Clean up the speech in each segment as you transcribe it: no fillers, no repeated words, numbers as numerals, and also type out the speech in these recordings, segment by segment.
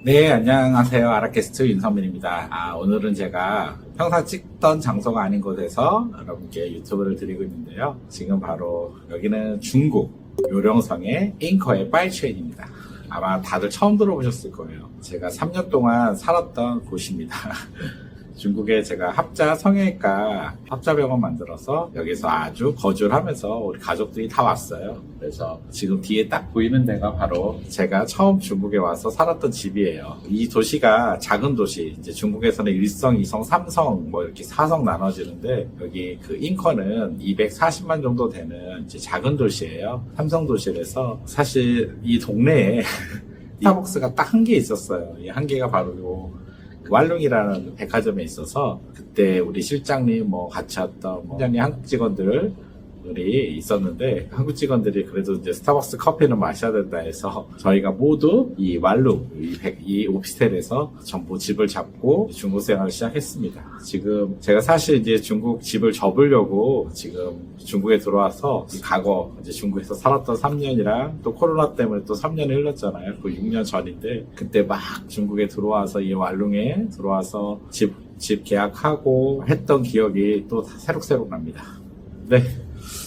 네, 안녕하세요. 아라캐스트 윤성민입니다. 오늘은 제가 평상 찍던 장소가 아닌 곳에서 여러분께 유튜브를 드리고 있는데요. 지금 바로 여기는 중국 요령성의 잉커의 빠이체인입니다. 아마 다들 처음 들어보셨을 거예요. 제가 3년 동안 살았던 곳입니다. 중국에 제가 합자 성형외과 합자병원 만들어서 여기서 아주 거주를 하면서 우리 가족들이 다 왔어요. 그래서 지금 뒤에 딱 보이는 데가 바로 제가 처음 중국에 와서 살았던 집이에요. 이 도시가 작은 도시, 이제 중국에서는 1성, 2성, 3성 뭐 이렇게 4성 나눠지는데 여기 그 잉커는 240만 정도 되는 이제 작은 도시예요. 3성 도시라서 사실 이 동네에 스타벅스가 딱 한 개 있었어요. 이 한 개가 바로 요 왈룽이라는 백화점에 있어서 그때 우리 실장님 같이 왔던 현장님 한국 직원들이 있었는데 한국 직원들이 그래도 이제 스타벅스 커피는 마셔야 된다 해서 저희가 모두 이 왈룽 이 오피스텔에서 전부 집을 잡고 중국 생활을 시작했습니다. 지금 제가 사실 이제 중국 집을 접으려고 지금 중국에 들어와서 과거 이제 중국에서 살았던 3년이랑 또 코로나 때문에 또 3년이 흘렀잖아요. 그 6년 전인데 그때 막 중국에 들어와서 이 왈룽에 들어와서 집 계약하고 했던 기억이 또 새록새록 납니다. 네.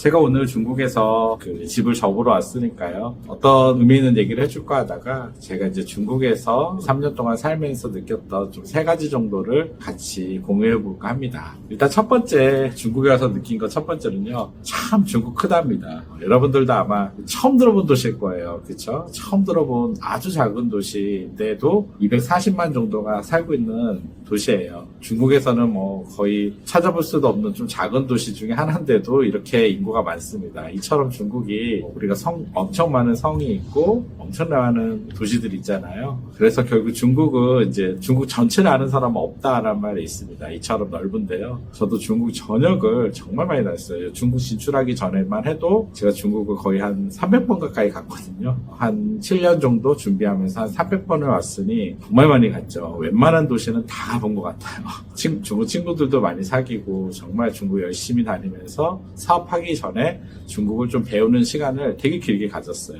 제가 오늘 중국에서 그 집을 접으러 왔으니까요. 어떤 의미 있는 얘기를 해줄까 하다가 제가 이제 중국에서 3년 동안 살면서 느꼈던 좀 3가지 정도를 같이 공유해볼까 합니다. 일단 첫 번째, 중국에 와서 느낀 것 첫 번째는요. 참 중국 크답니다. 여러분들도 아마 처음 들어본 도시일 거예요. 그쵸? 처음 들어본 아주 작은 도시인데도 240만 정도가 살고 있는 도시예요. 중국에서는 거의 찾아볼 수도 없는 좀 작은 도시 중에 하나인데도 이렇게 인구가 많습니다. 이처럼 중국이 우리가 엄청 많은 성이 있고 엄청 많은 도시들이 있잖아요. 그래서 결국 중국은 이제 중국 전체를 아는 사람은 없다라는 말이 있습니다. 이처럼 넓은데요. 저도 중국 전역을 정말 많이 다녔어요. 중국 진출하기 전에만 해도 제가 중국을 거의 한 300번 가까이 갔거든요. 한 7년 정도 준비하면서 한 300번을 왔으니 정말 많이 갔죠. 웬만한 도시는 다 본 것 같아요. 중국 친구들도 많이 사귀고 정말 중국 열심히 다니면서 사업하기 전에 중국을 좀 배우는 시간을 되게 길게 가졌어요.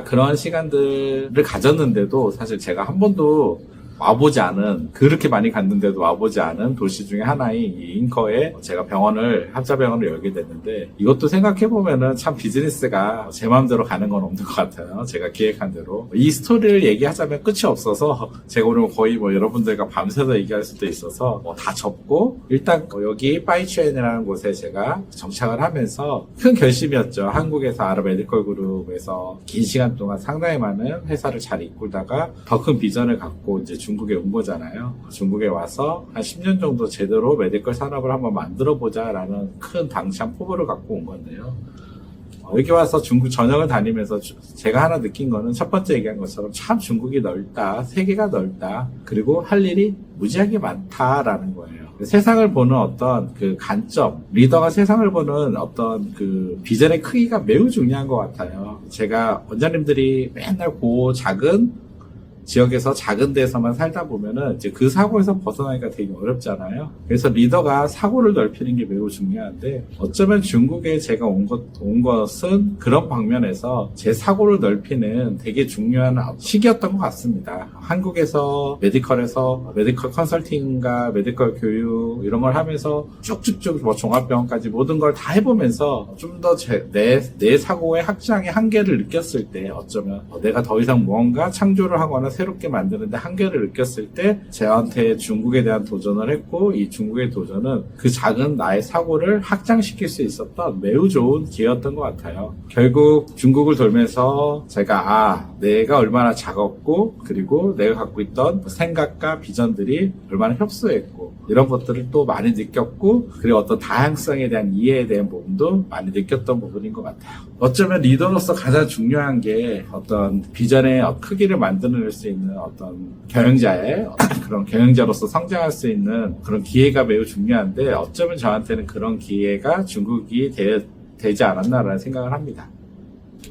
그런 시간들을 가졌는데도 사실 제가 한 번도 와보지 않은, 그렇게 많이 갔는데도 와보지 않은 도시 중에 하나인 이 잉커에 제가 합자병원을 열게 됐는데 이것도 생각해보면은 참 비즈니스가 제 마음대로 가는 건 없는 것 같아요. 제가 기획한 대로. 이 스토리를 얘기하자면 끝이 없어서 제가 오늘 거의 여러분들과 밤새서 얘기할 수도 있어서 다 접고 일단 여기 빠이추엔이라는 곳에 제가 정착을 하면서 큰 결심이었죠. 한국에서 아랍 메디컬 그룹에서 긴 시간 동안 상당히 많은 회사를 잘 이끌다가 더 큰 비전을 갖고 이제 중국에 온 거잖아요. 중국에 와서 한 10년 정도 제대로 메디컬 산업을 한번 만들어보자라는 큰 방향 포부를 갖고 온 건데요. 여기 와서 중국 전역을 다니면서 제가 하나 느낀 거는 첫 번째 얘기한 것처럼 참 중국이 넓다, 세계가 넓다, 그리고 할 일이 무지하게 많다라는 거예요. 세상을 보는 어떤 그 관점, 리더가 세상을 보는 어떤 그 비전의 크기가 매우 중요한 것 같아요. 제가 원장님들이 맨날 작은 지역에서 작은 데서만 살다 보면은 이제 그 사고에서 벗어나기가 되게 어렵잖아요. 그래서 리더가 사고를 넓히는 게 매우 중요한데 어쩌면 중국에 제가 온 것은 그런 방면에서 제 사고를 넓히는 되게 중요한 시기였던 것 같습니다. 한국에서 메디컬 컨설팅과 메디컬 교육 이런 걸 하면서 쭉쭉쭉 종합병원까지 모든 걸 다 해보면서 좀 더 내 사고의 확장의 한계를 느꼈을 때 어쩌면 내가 더 이상 무언가 창조를 하거나 새롭게 만드는데 한계를 느꼈을 때 저한테 중국에 대한 도전을 했고 이 중국의 도전은 그 작은 나의 사고를 확장시킬 수 있었던 매우 좋은 기회였던 것 같아요. 결국 중국을 돌면서 제가 내가 얼마나 작았고 그리고 내가 갖고 있던 생각과 비전들이 얼마나 협소했고 이런 것들을 또 많이 느꼈고 그리고 어떤 다양성에 대한 이해에 대한 부분도 많이 느꼈던 부분인 것 같아요. 어쩌면 리더로서 가장 중요한 게 어떤 비전의 크기를 만들어낼 수 있는 어떤 그런 경영자로서 성장할 수 있는 그런 기회가 매우 중요한데 어쩌면 저한테는 그런 기회가 중국이 되지 않았나라는 생각을 합니다.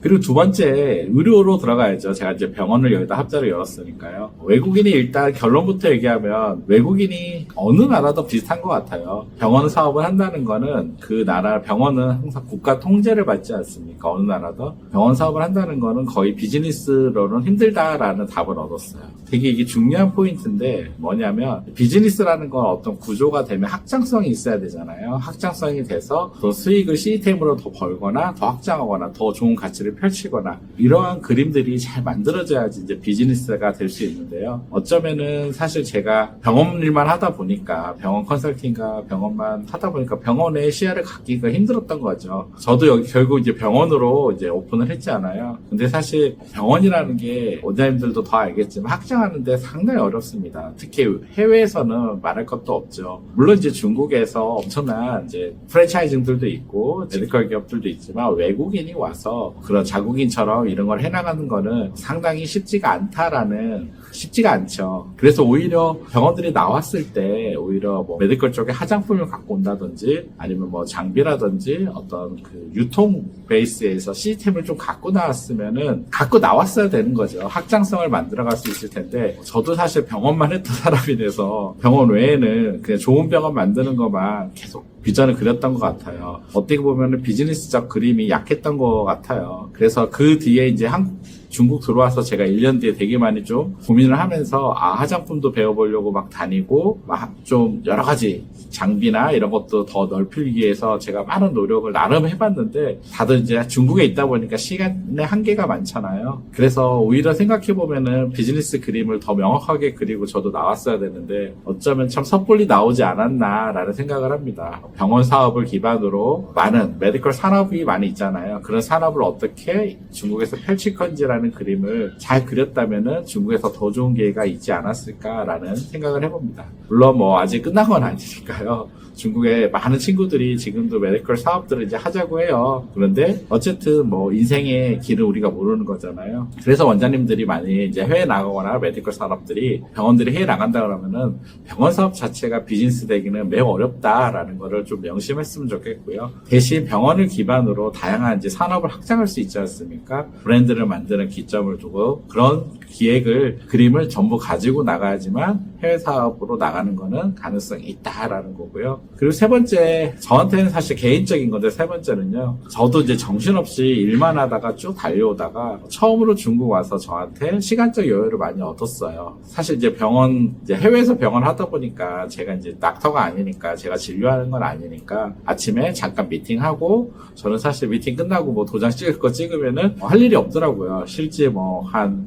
그리고 두 번째, 의료로 들어가야죠. 제가 이제 병원을 여기다 합자를 열었으니까요. 외국인이 일단 결론부터 얘기하면 외국인이 어느 나라도 비슷한 것 같아요. 병원 사업을 한다는 거는 그 나라 병원은 항상 국가 통제를 받지 않습니까? 어느 나라도. 병원 사업을 한다는 거는 거의 비즈니스로는 힘들다라는 답을 얻었어요. 되게 이게 중요한 포인트인데 뭐냐면 비즈니스라는 건 어떤 구조가 되면 확장성이 있어야 되잖아요. 확장성이 돼서 더 수익을 시스템으로 더 벌거나 더 확장하거나 더 좋은 가치를 펼치거나 이러한 그림들이 잘 만들어져야지 이제 비즈니스가 될 수 있는데요. 어쩌면은 사실 제가 병원 일만 하다 보니까 병원 컨설팅과 병원만 하다 보니까 병원의 시야를 갖기가 힘들었던 거죠. 저도 여기 결국 이제 병원으로 이제 오픈을 했잖아요. 근데 사실 병원이라는 게 원장님들도 더 알겠지만 확장하는데 상당히 어렵습니다. 특히 해외에서는 말할 것도 없죠. 물론 이제 중국에서 엄청난 이제 프랜차이징들도 있고 메디컬 기업들도 있지만 외국인이 와서 그런 자국인처럼 이런 걸 해나가는 거는 상당히 쉽지가 않죠. 그래서 오히려 병원들이 나왔을 때 오히려 뭐 메디컬 쪽에 화장품을 갖고 온다든지 아니면 뭐 장비라든지 어떤 그 유통 베이스에서 시스템을 좀 갖고 나왔어야 되는 거죠. 확장성을 만들어갈 수 있을 텐데 저도 사실 병원만 했던 사람이 돼서 병원 외에는 그냥 좋은 병원 만드는 것만 계속 비전을 그렸던 것 같아요. 어떻게 보면 비즈니스적 그림이 약했던 것 같아요. 그래서 그 뒤에 이제 중국 들어와서 제가 1년 뒤에 되게 많이 좀 고민을 하면서 화장품도 배워보려고 막 다니고 막 좀 여러 가지 장비나 이런 것도 더 넓히기 위해서 제가 많은 노력을 나름 해봤는데 다들 이제 중국에 있다 보니까 시간의 한계가 많잖아요. 그래서 오히려 생각해보면은 비즈니스 그림을 더 명확하게 그리고 저도 나왔어야 되는데 어쩌면 참 섣불리 나오지 않았나라는 생각을 합니다. 병원 사업을 기반으로 많은 메디컬 산업이 많이 있잖아요. 그런 산업을 어떻게 중국에서 펼칠 건지라는 그림을 잘 그렸다면은 중국에서 더 좋은 기회가 있지 않았을까라는 생각을 해봅니다. 물론 뭐 아직 끝난 건 아니니까요. 중국의 많은 친구들이 지금도 메디컬 사업들을 이제 하자고 해요. 그런데 어쨌든 뭐 인생의 길을 우리가 모르는 거잖아요. 그래서 원장님들이 많이 이제 해외 나가거나 메디컬 산업들이 병원들이 해외 나간다 그러면은 병원 사업 자체가 비즈니스 되기는 매우 어렵다라는 거를 좀 명심했으면 좋겠고요. 대신 병원을 기반으로 다양한 이제 산업을 확장할 수 있지 않습니까? 브랜드를 만드는 기점을 두고 그런 그림을 전부 가지고 나가야지만 해외 사업으로 나가는 거는 가능성이 있다라는 거고요. 그리고 세 번째, 저한테는 사실 개인적인 건데 세 번째는요. 저도 이제 정신없이 일만 하다가 쭉 달려오다가 처음으로 중국 와서 저한테 시간적 여유를 많이 얻었어요. 사실 이제 해외에서 병원 하다 보니까 제가 이제 닥터가 아니니까 제가 진료하는 건 아니니까 아침에 잠깐 미팅하고 저는 사실 미팅 끝나고 뭐 도장 찍을 거 찍으면은 할 일이 없더라고요. 실제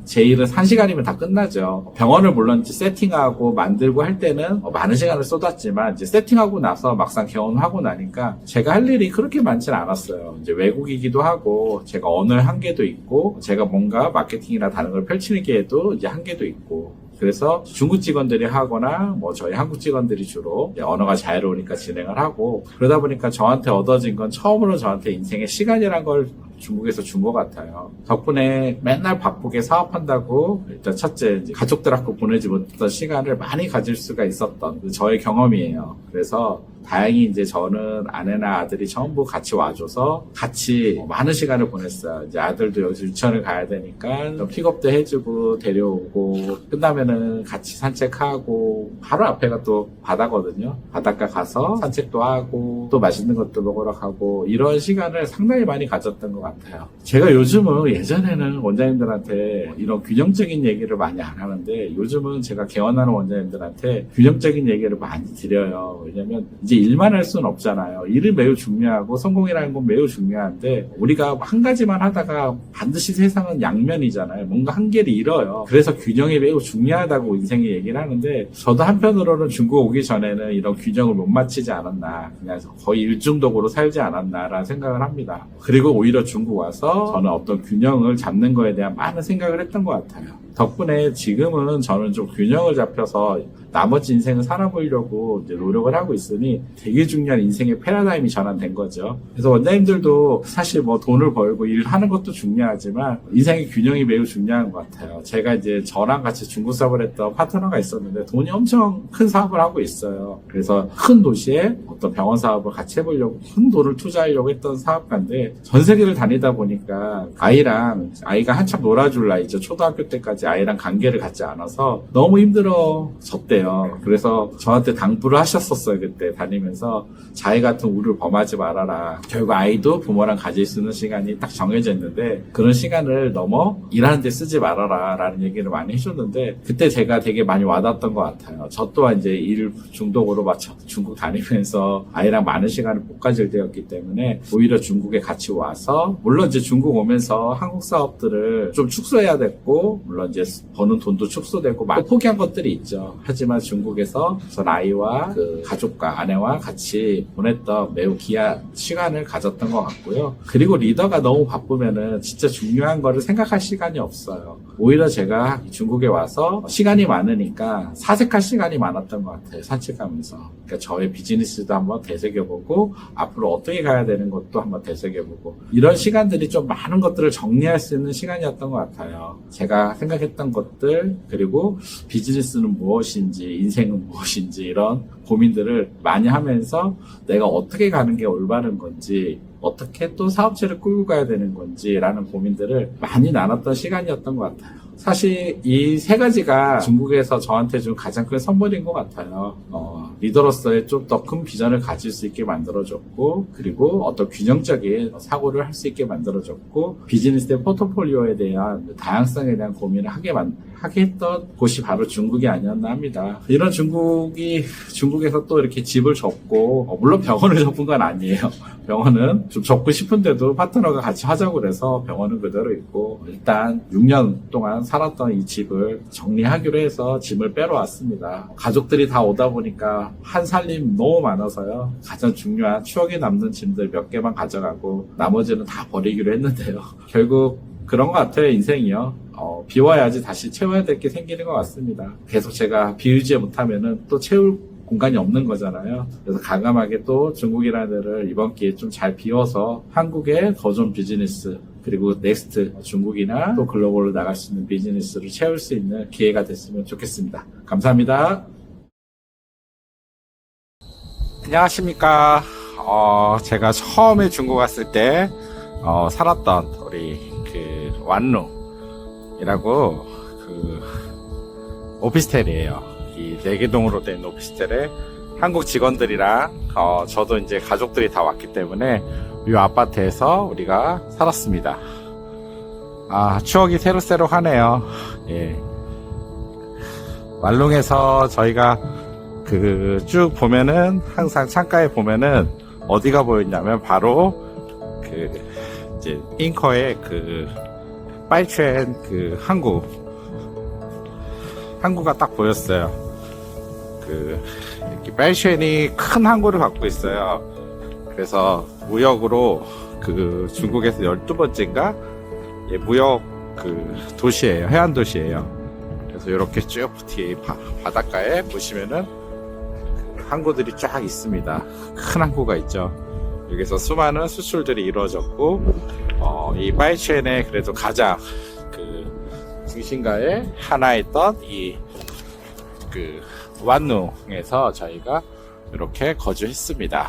제 일은 1시간이면 다 끝나죠. 병원을 물론 이제 세팅하고 만들고 할 때는 많은 시간을 쏟았지만 이제 세팅하고 나서 막상 개원하고 나니까 제가 할 일이 그렇게 많지는 않았어요. 이제 외국이기도 하고 제가 언어의 한계도 있고 제가 뭔가 마케팅이나 다른 걸 펼치는 기회도 이제 한계도 있고 그래서 중국 직원들이 하거나 뭐 저희 한국 직원들이 주로 언어가 자유로우니까 진행을 하고 그러다 보니까 저한테 얻어진 건 처음으로 저한테 인생의 시간이란 걸 중국에서 준 것 같아요. 덕분에 맨날 바쁘게 사업한다고 일단 첫째 이제 가족들하고 보내지 못했던 시간을 많이 가질 수가 있었던 저의 경험이에요. 그래서 다행히 이제 저는 아내나 아들이 전부 같이 와줘서 같이 많은 시간을 보냈어요. 이제 아들도 여기서 유치원을 가야 되니까 좀 픽업도 해주고 데려오고 끝나면은 같이 산책하고 바로 앞에가 또 바다거든요. 바닷가 가서 산책도 하고 또 맛있는 것도 먹으러 가고 이런 시간을 상당히 많이 가졌던 것 같아요. 제가 요즘은 예전에는 원장님들한테 이런 균형적인 얘기를 많이 안 하는데 요즘은 제가 개원하는 원장님들한테 균형적인 얘기를 많이 드려요. 왜냐면 이제 일만 할 수는 없잖아요. 일은 매우 중요하고 성공이라는 건 매우 중요한데 우리가 한 가지만 하다가 반드시 세상은 양면이잖아요. 뭔가 한계를 잃어요. 그래서 균형이 매우 중요하다고 인생에 얘기를 하는데 저도 한편으로는 중국 오기 전에는 이런 균형을 못 맞추지 않았나 그냥 거의 일중독으로 살지 않았나라는 생각을 합니다. 그리고 오히려 중국 와서 저는 어떤 균형을 잡는 거에 대한 많은 생각을 했던 것 같아요. 덕분에 지금은 저는 좀 균형을 잡혀서 나머지 인생을 살아보려고 이제 노력을 하고 있으니 되게 중요한 인생의 패러다임이 전환된 거죠. 그래서 원장님들도 사실 뭐 돈을 벌고 일하는 것도 중요하지만 인생의 균형이 매우 중요한 것 같아요. 제가 이제 저랑 같이 중국 사업을 했던 파트너가 있었는데 돈이 엄청 큰 사업을 하고 있어요. 그래서 큰 도시에 어떤 병원 사업을 같이 해보려고 큰 돈을 투자하려고 했던 사업가인데 전 세계를 다니다 보니까 아이가 한참 놀아줄 나이죠. 초등학교 때까지 아이랑 관계를 갖지 않아서 너무 힘들어졌대요. 그래서 저한테 당부를 하셨었어요. 그때 다니면서 자기 같은 우를 범하지 말아라. 결국 아이도 부모랑 가질 수 있는 시간이 딱 정해져 있는데 그런 시간을 넘어 일하는 데 쓰지 말아라 라는 얘기를 많이 해줬는데 그때 제가 되게 많이 와닿았던 것 같아요. 저 또한 이제 일 중독으로 맞춰 중국 다니면서 아이랑 많은 시간을 못 가질 때였기 때문에 오히려 중국에 같이 와서 물론 이제 중국 오면서 한국 사업들을 좀 축소해야 됐고 물론 이제 버는 돈도 축소되고 많이 포기한 것들이 있죠. 하지만 중국에서 전 아이와 그 가족과 아내와 같이 보냈던 매우 귀한 시간을 가졌던 것 같고요. 그리고 리더가 너무 바쁘면은 진짜 중요한 거를 생각할 시간이 없어요. 오히려 제가 중국에 와서 시간이 많으니까 사색할 시간이 많았던 것 같아요. 산책하면서. 그러니까 저의 비즈니스도 한번 되새겨보고 앞으로 어떻게 가야 되는 것도 한번 되새겨보고 이런 시간들이 좀 많은 것들을 정리할 수 있는 시간이었던 것 같아요. 제가 생각했던 것들 그리고 비즈니스는 무엇인지 인생은 무엇인지 이런 고민들을 많이 하면서 내가 어떻게 가는 게 올바른 건지 어떻게 또 사업체를 끌고 가야 되는 건지 라는 고민들을 많이 나눴던 시간이었던 것 같아요. 사실 이 세 가지가 중국에서 저한테 준 가장 큰 선물인 것 같아요. 리더로서의 좀 더 큰 비전을 가질 수 있게 만들어줬고 그리고 어떤 균형적인 사고를 할 수 있게 만들어줬고 비즈니스의 포트폴리오에 대한 다양성에 대한 고민을 하게 했던 곳이 바로 중국이 아니었나 합니다. 이런 중국에서 또 이렇게 집을 접고 물론 병원을 접은 건 아니에요. 병원은 좀 접고 싶은데도 파트너가 같이 하자고 그래서 병원은 그대로 있고 일단 6년 동안 살았던 이 집을 정리하기로 해서 짐을 빼러 왔습니다. 가족들이 다 오다 보니까 한 살림 너무 많아서요. 가장 중요한 추억에 남는 짐들 몇 개만 가져가고 나머지는 다 버리기로 했는데요. 결국 그런 것 같아요. 인생이요. 비워야지 다시 채워야 될 게 생기는 것 같습니다. 계속 제가 비우지 못하면은 또 채울 공간이 없는 거잖아요. 그래서 과감하게 또 중국이라는 데를 이번 기회에 좀 잘 비워서 한국의 더 좋은 비즈니스 그리고 넥스트 중국이나 또 글로벌로 나갈 수 있는 비즈니스를 채울 수 있는 기회가 됐으면 좋겠습니다. 감사합니다. 안녕하십니까. 제가 처음에 중국 왔을 때 살았던 우리 그 완루이라고 그 오피스텔이에요. 이 4개동으로 된 오피스텔에 한국 직원들이랑 저도 이제 가족들이 다 왔기 때문에 이 아파트에서 우리가 살았습니다. 추억이 새록새록하네요. 예. 완룽에서 저희가 쭉 보면은 항상 창가에 보면은 어디가 보였냐면 바로 이제 잉커의 빠이첸 항구가 딱 보였어요. 이렇게 빠이첸이 큰 항구를 갖고 있어요. 그래서 무역으로 중국에서 12번째인가 무역 도시예요. 해안 도시예요. 그래서 이렇게 쭉 뒤에 바닷가에 보시면은 항구들이 쫙 있습니다. 큰 항구가 있죠. 여기서 수많은 수출들이 이루어졌고 이 빠이첸의 그래도 가장 중심가에 하나 있던 이 완룽에서 저희가 이렇게 거주했습니다.